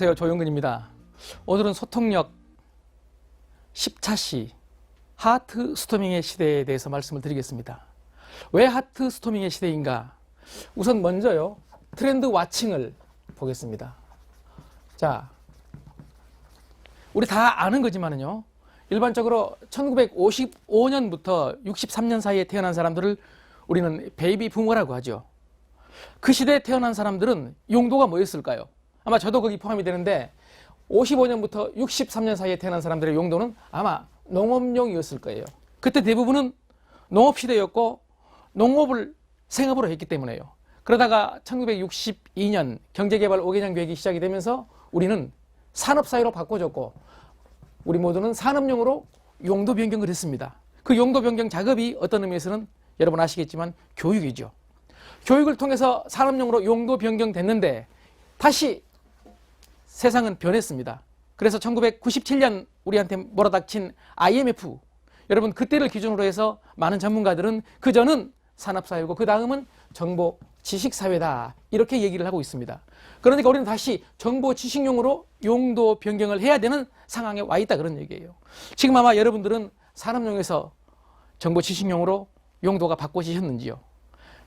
안녕하세요. 조영근입니다. 오늘은 소통력 10차시 하트 스토밍의 시대에 대해서 말씀을 드리겠습니다. 왜 하트 스토밍의 시대인가? 우선 먼저요, 트렌드 와칭을 보겠습니다. 자, 우리 다 아는 거지만은요, 일반적으로 1955년부터 63년 사이에 태어난 사람들을 우리는 베이비 부머라고 하죠. 그 시대에 태어난 사람들은 용도가 뭐였을까요? 아마 저도 거기 포함이 되는데 55년부터 63년 사이에 태어난 사람들의 용도는 아마 농업용이었을 거예요. 그때 대부분은 농업시대였고 농업을 생업으로 했기 때문에요. 그러다가 1962년 경제개발 5개년 계획이 시작이 되면서 우리는 산업사회로 바꿔줬고 우리 모두는 산업용으로 용도 변경을 했습니다. 그 용도 변경 작업이 어떤 의미에서는 여러분 아시겠지만 교육이죠. 교육을 통해서 산업용으로 용도 변경됐는데 다시 세상은 변했습니다. 그래서 1997년 우리한테 몰아닥친 IMF, 여러분 그때를 기준으로 해서 많은 전문가들은 그전은 산업사회고 그 다음은 정보 지식사회다 이렇게 얘기를 하고 있습니다. 그러니까 우리는 다시 정보 지식용으로 용도 변경을 해야 되는 상황에 와 있다 그런 얘기예요. 지금 아마 여러분들은 산업용에서 정보 지식용으로 용도가 바꿔지셨는지요?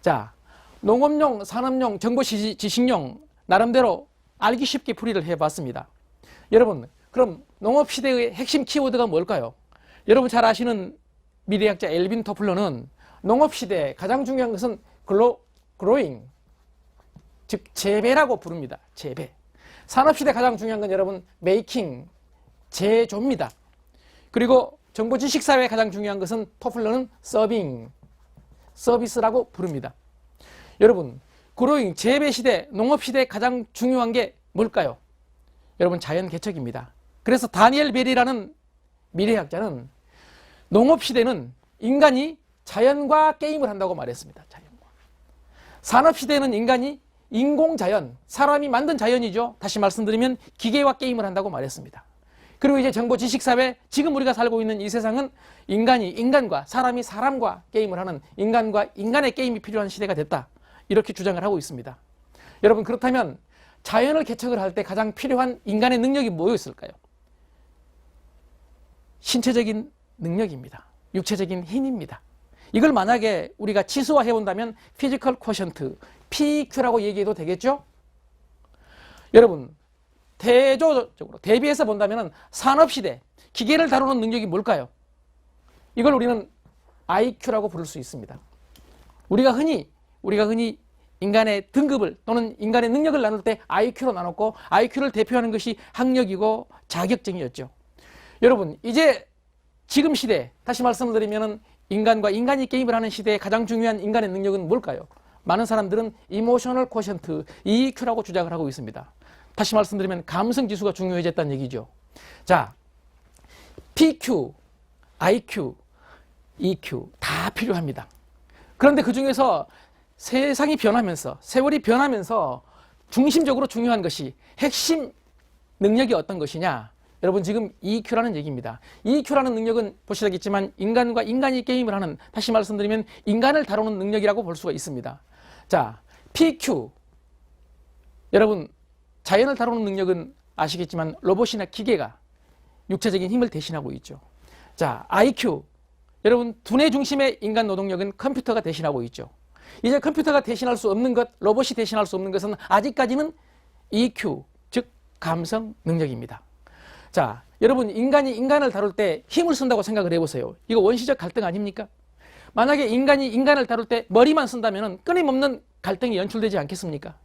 자, 농업용, 산업용, 정보 지식용 나름대로 알기 쉽게 풀이를 해봤습니다. 여러분, 그럼 농업시대의 핵심 키워드가 뭘까요? 여러분 잘 아시는 미래학자 엘빈 토플러는 농업시대에 가장 중요한 것은 growing, 즉 재배라고 부릅니다. 재배. 산업시대 가장 중요한 건 여러분 making, 제조입니다. 그리고 정보지식사회에 가장 중요한 것은 토플러는 serving, 서비스라고 부릅니다. 여러분, growing, 재배시대, 농업시대에 가장 중요한 게 뭘까요? 여러분 자연 개척입니다. 그래서 다니엘 벨이라는 미래학자는 농업시대는 인간이 자연과 게임을 한다고 말했습니다. 자연과. 산업시대는 인간이 인공자연, 사람이 만든 자연이죠. 다시 말씀드리면 기계와 게임을 한다고 말했습니다. 그리고 이제 정보지식사회, 지금 우리가 살고 있는 이 세상은 인간이 인간과, 사람이 사람과 게임을 하는 인간과 인간의 게임이 필요한 시대가 됐다. 이렇게 주장을 하고 있습니다. 여러분 그렇다면 자연을 개척을 할 때 가장 필요한 인간의 능력이 뭐였을까요? 신체적인 능력입니다. 육체적인 힘입니다. 이걸 만약에 우리가 치수화해 본다면 피지컬 쿼션트, PQ라고 얘기해도 되겠죠? 여러분 대조적으로 대비해서 본다면 산업시대, 기계를 다루는 능력이 뭘까요? 이걸 우리는 IQ라고 부를 수 있습니다. 우리가 흔히 인간의 등급을 또는 인간의 능력을 나눌 때 IQ로 나눴고 IQ를 대표하는 것이 학력이고 자격증이었죠. 여러분 이제 지금 시대, 다시 말씀드리면 인간과 인간이 게임을 하는 시대에 가장 중요한 인간의 능력은 뭘까요? 많은 사람들은 이모셔널 쿼션트, EQ라고 주장을 하고 있습니다. 다시 말씀드리면 감성지수가 중요해졌다는 얘기죠. 자, PQ, IQ, EQ 다 필요합니다. 그런데 그 중에서 세상이 변하면서, 세월이 변하면서 중심적으로 중요한 것이 핵심 능력이 어떤 것이냐? 여러분 지금 EQ라는 얘기입니다. EQ라는 능력은 보시다겠지만 인간과 인간이 게임을 하는, 다시 말씀드리면 인간을 다루는 능력이라고 볼 수가 있습니다. 자, PQ. 여러분 자연을 다루는 능력은 아시겠지만 로봇이나 기계가 육체적인 힘을 대신하고 있죠. 자, IQ. 여러분 두뇌 중심의 인간 노동력은 컴퓨터가 대신하고 있죠. 이제 컴퓨터가 대신할 수 없는 것, 로봇이 대신할 수 없는 것은 아직까지는 EQ, 즉 감성 능력입니다. 자, 여러분 인간이 인간을 다룰 때 힘을 쓴다고 생각을 해보세요. 이거 원시적 갈등 아닙니까? 만약에 인간이 인간을 다룰 때 머리만 쓴다면 끊임없는 갈등이 연출되지 않겠습니까?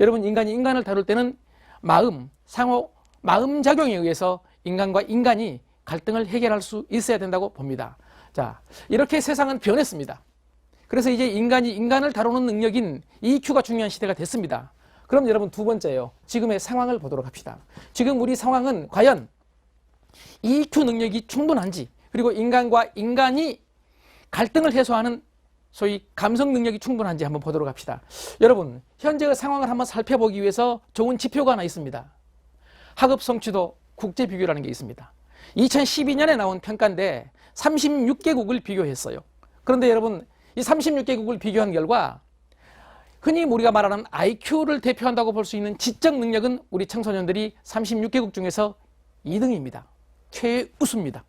여러분 인간이 인간을 다룰 때는 마음, 상호 마음작용에 의해서 인간과 인간이 갈등을 해결할 수 있어야 된다고 봅니다. 자, 이렇게 세상은 변했습니다. 그래서 이제 인간이 인간을 다루는 능력인 EQ가 중요한 시대가 됐습니다. 그럼 여러분 두 번째예요. 지금의 상황을 보도록 합시다. 지금 우리 상황은 과연 EQ 능력이 충분한지, 그리고 인간과 인간이 갈등을 해소하는 소위 감성 능력이 충분한지 한번 보도록 합시다. 여러분 현재의 상황을 한번 살펴보기 위해서 좋은 지표가 하나 있습니다. 학업 성취도 국제 비교라는 게 있습니다. 2012년에 나온 평가인데 36개국을 비교했어요. 그런데 여러분 이 36개국을 비교한 결과 흔히 우리가 말하는 IQ를 대표한다고 볼 수 있는 지적 능력은 우리 청소년들이 36개국 중에서 2등입니다. 최우수입니다.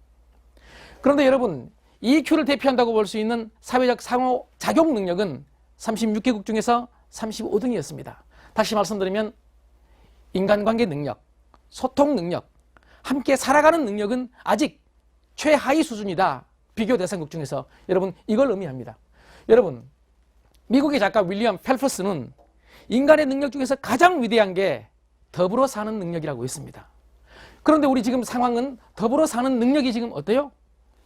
그런데 여러분, EQ를 대표한다고 볼 수 있는 사회적 상호작용 능력은 36개국 중에서 35등이었습니다. 다시 말씀드리면 인간관계 능력, 소통 능력, 함께 살아가는 능력은 아직 최하위 수준이다. 비교 대상국 중에서. 여러분, 이걸 의미합니다. 여러분, 미국의 작가 윌리엄 펠퍼스는 인간의 능력 중에서 가장 위대한 게 더불어 사는 능력이라고 했습니다. 그런데 우리 지금 상황은 더불어 사는 능력이 지금 어때요?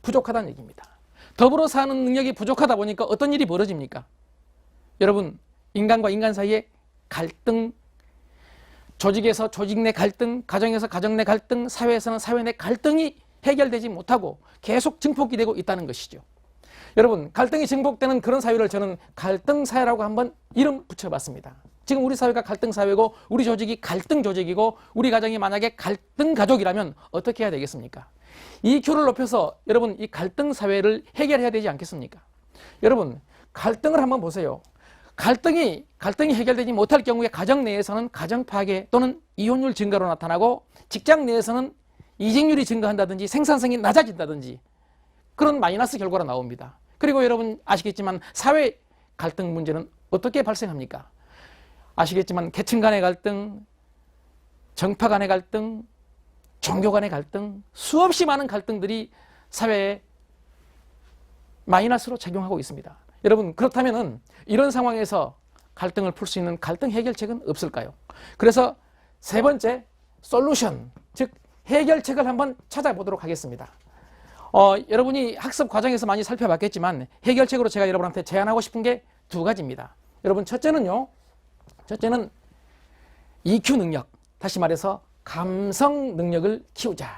부족하다는 얘기입니다. 더불어 사는 능력이 부족하다 보니까 어떤 일이 벌어집니까? 여러분, 인간과 인간 사이에 갈등, 조직에서 조직 내 갈등, 가정에서 가정 내 갈등, 사회에서는 사회 내 갈등이 해결되지 못하고 계속 증폭이 되고 있다는 것이죠. 여러분, 갈등이 증폭되는 그런 사회를 저는 갈등 사회라고 한번 이름 붙여봤습니다. 지금 우리 사회가 갈등 사회고 우리 조직이 갈등 조직이고 우리 가정이 만약에 갈등 가족이라면 어떻게 해야 되겠습니까? EQ를 높여서 여러분 이 갈등 사회를 해결해야 되지 않겠습니까? 여러분, 갈등을 한번 보세요. 갈등이 해결되지 못할 경우에 가정 내에서는 가정 파괴 또는 이혼율 증가로 나타나고 직장 내에서는 이직률이 증가한다든지 생산성이 낮아진다든지 그런 마이너스 결과가 나옵니다. 그리고 여러분 아시겠지만 사회 갈등 문제는 어떻게 발생합니까? 아시겠지만 계층 간의 갈등, 정파 간의 갈등, 종교 간의 갈등, 수없이 많은 갈등들이 사회에 마이너스로 작용하고 있습니다. 여러분, 그렇다면은 이런 상황에서 갈등을 풀 수 있는 갈등 해결책은 없을까요? 그래서 세 번째 솔루션, 즉 해결책을 한번 찾아보도록 하겠습니다. 여러분이 학습 과정에서 많이 살펴봤겠지만 해결책으로 제가 여러분한테 제안하고 싶은 게 두 가지입니다. 여러분, 첫째는 EQ 능력, 다시 말해서 감성 능력을 키우자.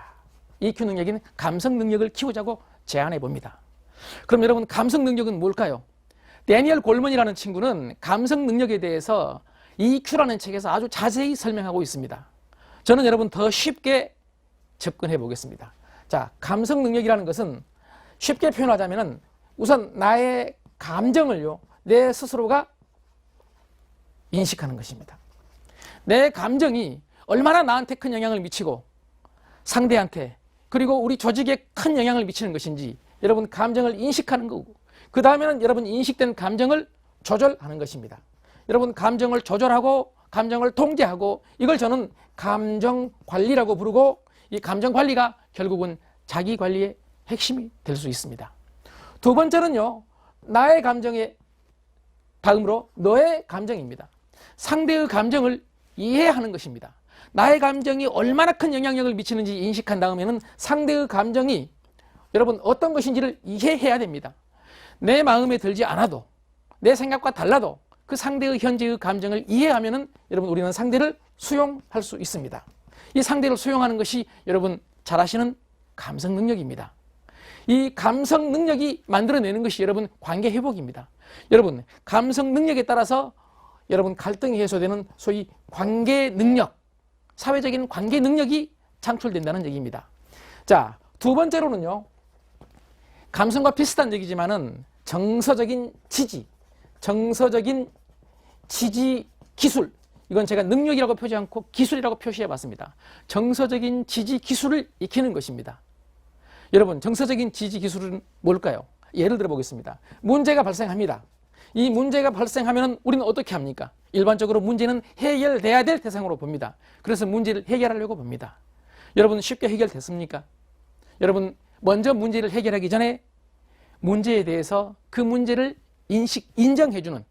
EQ 능력인 감성 능력을 키우자고 제안해 봅니다. 그럼 여러분, 감성 능력은 뭘까요? 데니얼 골먼이라는 친구는 감성 능력에 대해서 EQ라는 책에서 아주 자세히 설명하고 있습니다. 저는 여러분 더 쉽게 접근해 보겠습니다. 자, 감성 능력이라는 것은 쉽게 표현하자면은 우선 나의 감정을요, 내 스스로가 인식하는 것입니다. 내 감정이 얼마나 나한테 큰 영향을 미치고 상대한테 그리고 우리 조직에 큰 영향을 미치는 것인지 여러분 감정을 인식하는 거고, 그 다음에는 여러분 인식된 감정을 조절하는 것입니다. 여러분 감정을 조절하고 감정을 통제하고, 이걸 저는 감정 관리라고 부르고, 이 감정 관리가 결국은 자기 관리의 핵심이 될 수 있습니다. 두 번째는요, 나의 감정의 다음으로 너의 감정입니다. 상대의 감정을 이해하는 것입니다. 나의 감정이 얼마나 큰 영향력을 미치는지 인식한 다음에는 상대의 감정이 여러분 어떤 것인지를 이해해야 됩니다. 내 마음에 들지 않아도, 내 생각과 달라도 그 상대의 현재의 감정을 이해하면은 여러분 우리는 상대를 수용할 수 있습니다. 이 상대를 수용하는 것이 여러분 잘 아시는 감성 능력입니다. 이 감성 능력이 만들어내는 것이 여러분 관계 회복입니다. 여러분 감성 능력에 따라서 여러분 갈등이 해소되는 소위 관계 능력, 사회적인 관계 능력이 창출된다는 얘기입니다. 자, 두 번째로는요, 감성과 비슷한 얘기지만은 정서적인 지지 기술, 이건 제가 능력이라고 표시 않고 기술이라고 표시해 봤습니다. 정서적인 지지 기술을 익히는 것입니다. 여러분, 정서적인 지지 기술은 뭘까요? 예를 들어 보겠습니다. 문제가 발생합니다. 이 문제가 발생하면 우리는 어떻게 합니까? 일반적으로 문제는 해결돼야 될 대상으로 봅니다. 그래서 문제를 해결하려고 봅니다. 여러분 쉽게 해결됐습니까? 여러분 먼저 문제를 해결하기 전에 문제에 대해서 그 문제를 인정해주는,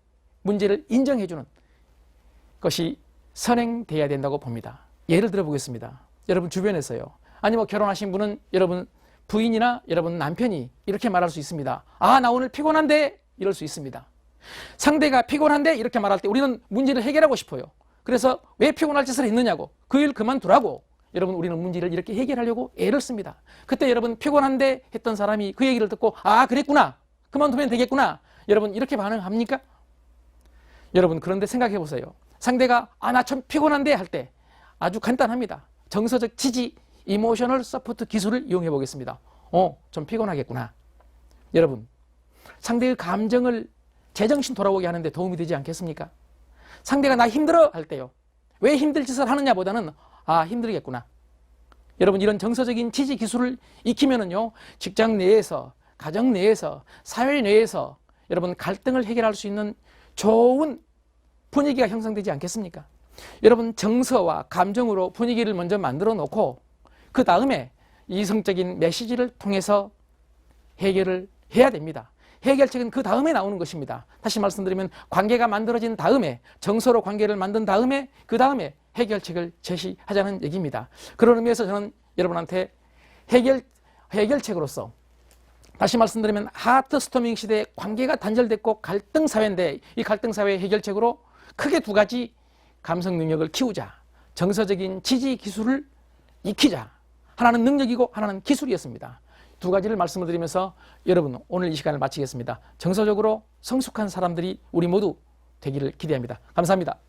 문제를 인정해주는 것이 선행돼야 된다고 봅니다. 예를 들어 보겠습니다. 여러분 주변에서요. 아니 뭐 결혼하신 분은 여러분 부인이나 여러분 남편이 이렇게 말할 수 있습니다. 아, 나 오늘 피곤한데, 이럴 수 있습니다. 상대가 피곤한데 이렇게 말할 때 우리는 문제를 해결하고 싶어요. 그래서 왜 피곤할 짓을 했느냐고, 그 일 그만두라고 여러분 우리는 문제를 이렇게 해결하려고 애를 씁니다. 그때 여러분 피곤한데 했던 사람이 그 얘기를 듣고 아 그랬구나, 그만두면 되겠구나, 여러분 이렇게 반응합니까? 여러분 그런데 생각해 보세요. 상대가 아 나 좀 피곤한데 할 때 아주 간단합니다. 정서적 지지, 이모셔널 서포트 기술을 이용해 보겠습니다. 좀 피곤하겠구나. 여러분 상대의 감정을 제정신 돌아오게 하는데 도움이 되지 않겠습니까? 상대가 나 힘들어 할 때요. 왜 힘들 짓을 하느냐보다는 아, 힘들겠구나. 여러분, 이런 정서적인 지지 기술을 익히면은요, 직장 내에서, 가정 내에서, 사회 내에서 여러분 갈등을 해결할 수 있는 좋은 분위기가 형성되지 않겠습니까? 여러분, 정서와 감정으로 분위기를 먼저 만들어 놓고 그 다음에 이성적인 메시지를 통해서 해결을 해야 됩니다. 해결책은 그 다음에 나오는 것입니다. 다시 말씀드리면 관계가 만들어진 다음에, 정서로 관계를 만든 다음에 그 다음에 해결책을 제시하자는 얘기입니다. 그런 의미에서 저는 여러분한테 해결책으로서, 다시 말씀드리면 하트 스토밍 시대에 관계가 단절됐고 갈등 사회인데, 이 갈등 사회의 해결책으로 크게 두 가지 감성 능력을 키우자, 정서적인 지지 기술을 익히자. 하나는 능력이고 하나는 기술이었습니다. 두 가지를 말씀을 드리면서 여러분, 오늘 이 시간을 마치겠습니다. 정서적으로 성숙한 사람들이 우리 모두 되기를 기대합니다. 감사합니다.